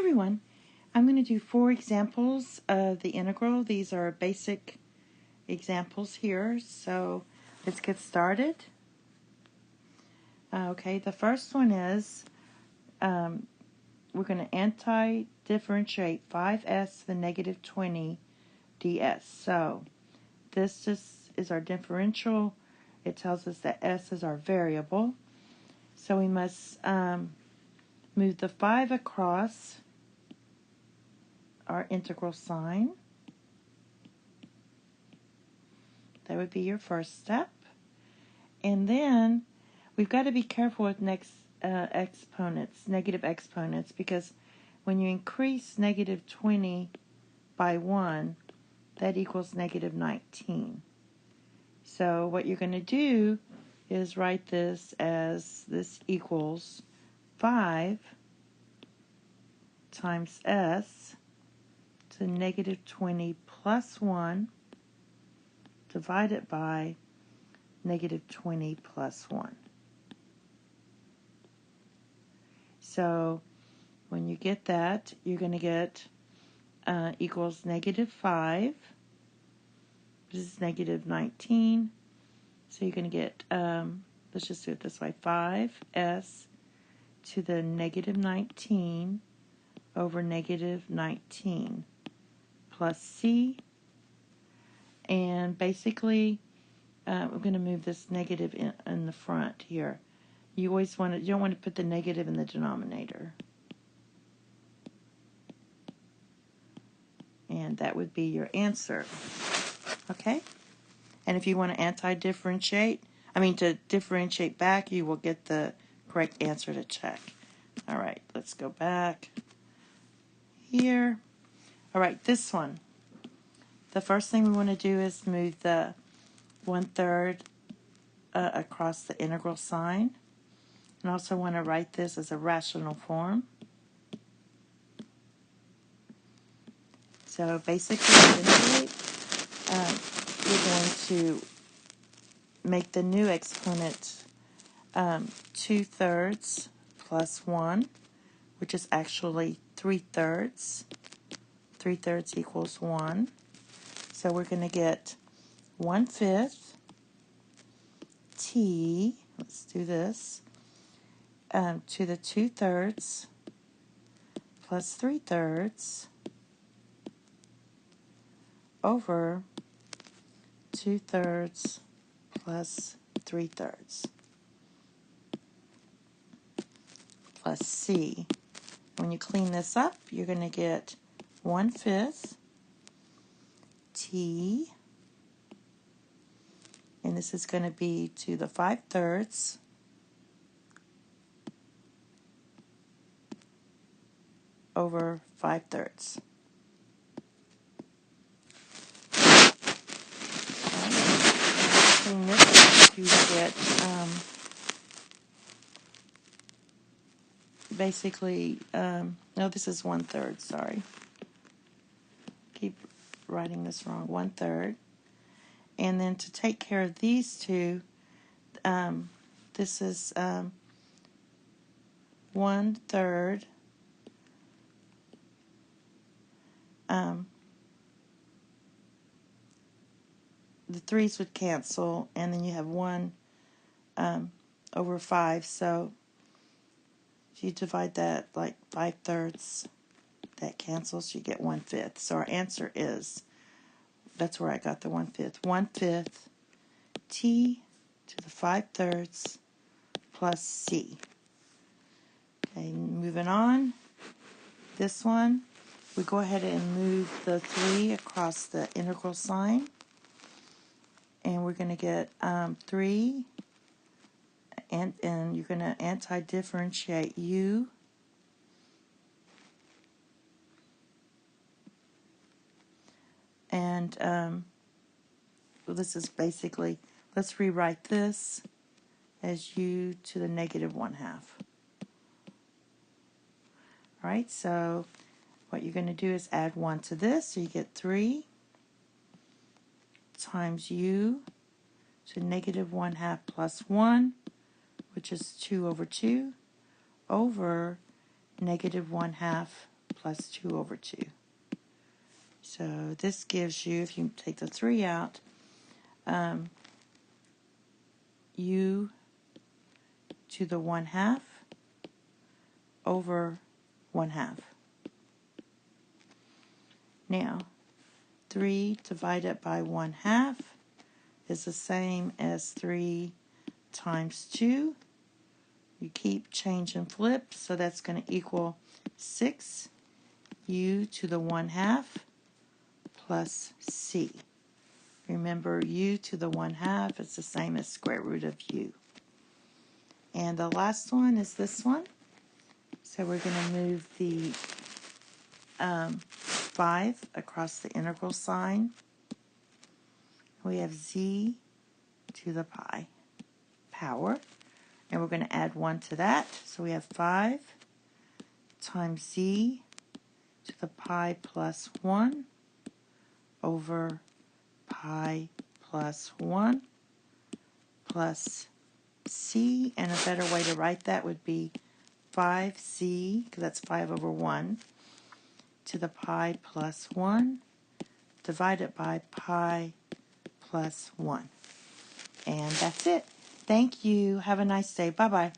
everyone, I'm going to do 4 examples of the integral. These are basic examples here, so let's get started. Okay, the first one is we're going to anti-differentiate 5s to the negative 20 ds. So this is our differential. It tells us that s is our variable. So we must move the 5 across our integral sign. That would be your first step. And then we've got to be careful with exponents, negative exponents, because when you increase negative 20 by 1, that equals negative 19. So what you're going to do is write this as this equals 5 times s to negative 20 plus 1 divided by negative 20 plus 1. So when you get that, you're going to get equals negative 5. This is negative 19. So you're going to get, let's just do it this way, 5s to the negative 19 over negative 19 plus c. And basically, we're going to move this negative in the front here. You don't want to put the negative in the denominator. And that would be your answer. Okay? And if you want to to differentiate back, you will get the correct answer to check. All right, let's go back here. All right, this one. The first thing we want to do is move the 1/3 across the integral sign. And also want to write this as a rational form. So basically, we're going to make the new exponent 2/3 plus 1, which is actually 3/3. 3/3 equals 1. So we're going to get 1/5 t, let's do this, to the 2/3 plus 3/3 over 2/3 plus 3/3 plus c. When you clean this up, you're going to get 1/5 t, and this is going to be to the 5/3 over 5/3. Clean this up, you get no, this is 1/3, sorry. Keep writing this wrong, 1/3. And then to take care of these two, this is 1/3 the 3's would cancel, and then you have 1 over 5. So if you divide that like 5/3, that cancels, you get 1/5. So our answer is, that's where I got the 1/5. 1/5 t to the 5/3 plus c. Okay, moving on. This one, we go ahead and move the 3 across the integral sign. And we're going to get 3, and you're going to anti-differentiate u. And this is basically, let's rewrite this as u to the negative 1/2. All right, so what you're going to do is add 1 to this, so you get 3 times u to negative 1/2 plus 1, which is 2 over 2, over negative 1/2 plus 2 over 2. So this gives you, if you take the 3 out, u to the 1/2 over 1/2. Now, 3 divided by 1/2 is the same as 3 times 2. You keep change and flip, so that's going to equal 6 u to the 1/2 plus c. Remember, u to the 1/2 is the same as square root of u. And the last one is this one. So we're going to move the 5 across the integral sign. We have z to the pi power. And we're going to add 1 to that. So we have 5 times z to the pi plus 1 over pi plus 1 plus c. And a better way to write that would be 5c, because that's 5 over 1, to the pi plus 1 divided by pi plus 1. And that's it. Thank you. Have a nice day. Bye-bye.